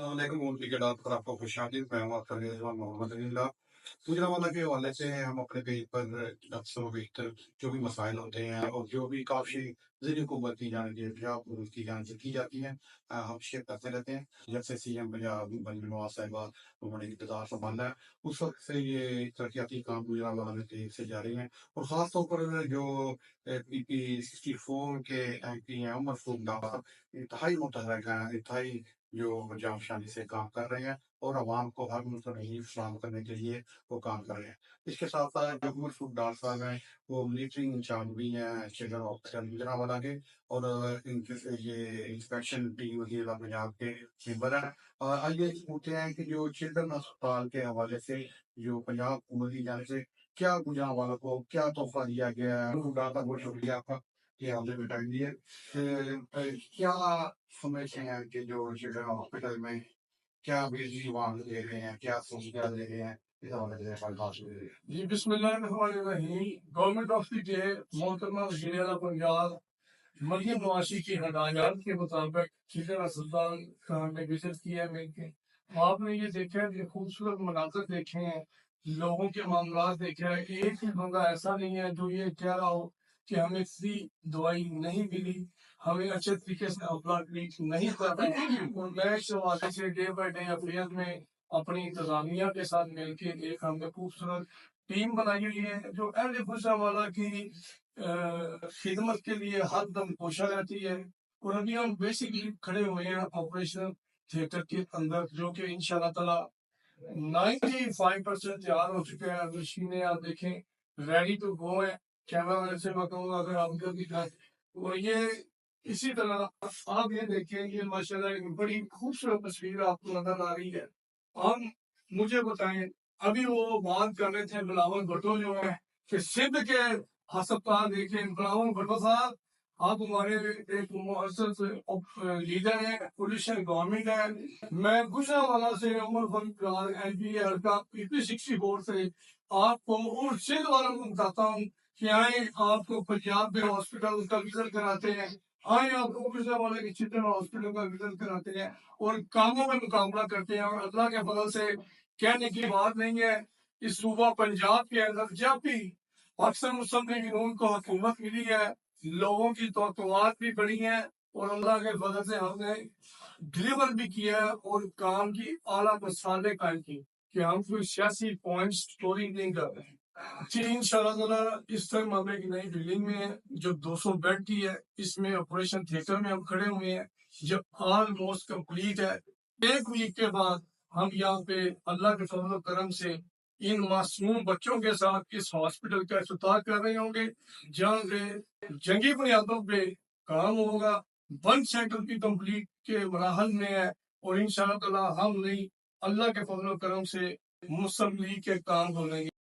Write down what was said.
السلام علیکم مولوی کے ڈاکٹر آپ کو خوش آمدید میں ہوں آپ کا میزبان محمد علی اللہ گجرانوالہ کے حوالے سے ہم اپنے پیج پر اکثر و بیشتر جو بھی مسائل ہوتے ہیں اور جو بھی کافی زیر حکومت کی جانب پنجاب حکومت کی جانب سے کی جاتی ہیں ہم شیئر کرتے رہتے ہیں جب سے سی ایم پنجاب بنی نواز صاحبہ انہوں نے اقتدار سنبھالا ہے اس وقت سے یہ ترقیاتی کام گجرانوالہ میں تیزی سے جاری ہیں اور خاص طور پر جو PP 64 کے ایم پی ہیں عمر فاروق ڈار انتہائی متحرک ہیں انتہائی جو جام شانی سے کام کر رہے ہیں اور عوام کو ہر متنوع فراہم کرنے کے لیے وہ کام کر رہے ہیں۔ اس کے ساتھ ساتھ جو عمر فاروق ڈار صاحب ہیں وہ ملٹری انچارج بھی ہیں چلڈرن ہاسپٹل گجرانوالہ کے اور یہ انسپیکشن ٹیم وزیر پنجاب کے ممبر ہیں۔ اور آئیے پوچھتے ہیں کہ جو چلڈرن اسپتال کے حوالے سے جو پنجاب حکومت کی جانب سے کیا گجرانوالہ کو کیا تحفہ دیا گیا ہے، فاروق ڈار صاحب بہت شکریہ آپ کا کہ آپ نے ٹائم دیا کیا سمجھتے ہیں کہ جو چلڈرن ہاسپٹل میں کیا بجلی وہاں دے رہے ہیں، کیا سہولیات دے رہے ہیں، اس حوالے سے خاص جی بسم اللہ الرحمن الرحیم۔ گورنمنٹ آف دی ڈے محترمہ وزیر اعلیٰ پنجاب مریم نواز کی ہدایات کے مطابق چلڈرن اسپتال کا ہم نے وزٹ کیا ہے مل کے۔ آپ نے یہ دیکھا ہے کہ خوبصورت مناظر دیکھے ہیں، لوگوں کے معاملات دیکھے ہیں۔ ایک بھی بندہ ایسا نہیں ہے جو یہ کہہ رہا ہو کہ ہمیں فری دوائی نہیں ملی، ہمیں اچھے طریقے سے اپنا ٹریٹ نہیں کر رہے۔ اور میں اس حوالے سے ڈے بائی ڈے افیئر میں اپنی انتظامیہ کے ساتھ مل کے ایک ہم نے خوبصورت ٹیم بنائی ہوئی ہے جو اہل گجرانوالہ کی خدمت کے لیے ہر دم کوشاں رہتی ہے۔ اور ابھی ہم بیسکلی کھڑے ہوئے ہیں آپریشن تھیٹر کے اندر، جو کہ انشاءاللہ تعالی 95% تیار ہو چکے ہیں۔ مشینیں آپ دیکھیں ریڈی ٹو گو ہے۔ کیمرہ مین سے میں کہوں گا اگر آپ کا بھی تھا، اور یہ اسی طرح آپ یہ دیکھیں یہ ماشاءاللہ ایک بڑی خوبصورت تصویر آپ کو نظر آ رہی ہے۔ آپ مجھے بتائیں، ابھی وہ بات کر رہے تھے بلاول بھٹو جو ہے کہ سندھ کے ہسپتال دیکھیں۔ بلاول بھٹو صاحب آپ ہمارے ایک معزز لیڈر ہیں، پولیشن گورنمنٹ ہے۔ میں گجرانوالہ سے عمر فاروق ڈار ایم پی ہلکا PP 64 سے آپ کو اور سندھ والوں کو بتاتا ہوں کہ آئیں آپ کو پنجاب میں ہاسپٹل کا وزٹ کراتے ہیں، آئیں آپ کو گجرانوالہ کے چلڈرن ہاسپٹل کا وزٹ کراتے ہیں اور کاموں میں مقابلہ کرتے ہیں۔ اور اللہ کے فضل سے کہنے کی بات نہیں ہے، اس صوبہ پنجاب کے اندر جب بھی پاکستان مسلم لیگ نون کو حکومت ملی ہے، لوگوں کی توقعات بھی بڑی ہیں اور اللہ کے فضل سے ہم نے ڈلیور بھی کیا ہے اور کام کی اعلیٰ مثالیں قائم کی کہ ہم کوئی سیاسی پوائنٹس اسٹوری نہیں کر رہے ہیں۔ جی انشاءاللہ تعالی اس ٹائم ہم ایک نئی بلڈنگ میں ہیں جو 200 بیڈ کی ہے، اس میں آپریشن تھیٹر میں ہم کھڑے ہوئے ہیں جو آلموسٹ کمپلیٹ ہے۔ ایک ویک کے بعد ہم یہاں پہ اللہ کے فضل و کرم سے ان معصوم بچوں کے ساتھ اس ہاسپٹل کا افتتاح کر رہے ہوں گے، جہاں سے جنگی بنیادوں پہ کام ہوگا۔ 1 سائیکل کی کمپلیٹ کے مراحل میں ہے اور انشاءاللہ تعالی ہم نہیں اللہ کے فضل و کرم سے مسلم لیگ کے کام ہو رہے ہیں۔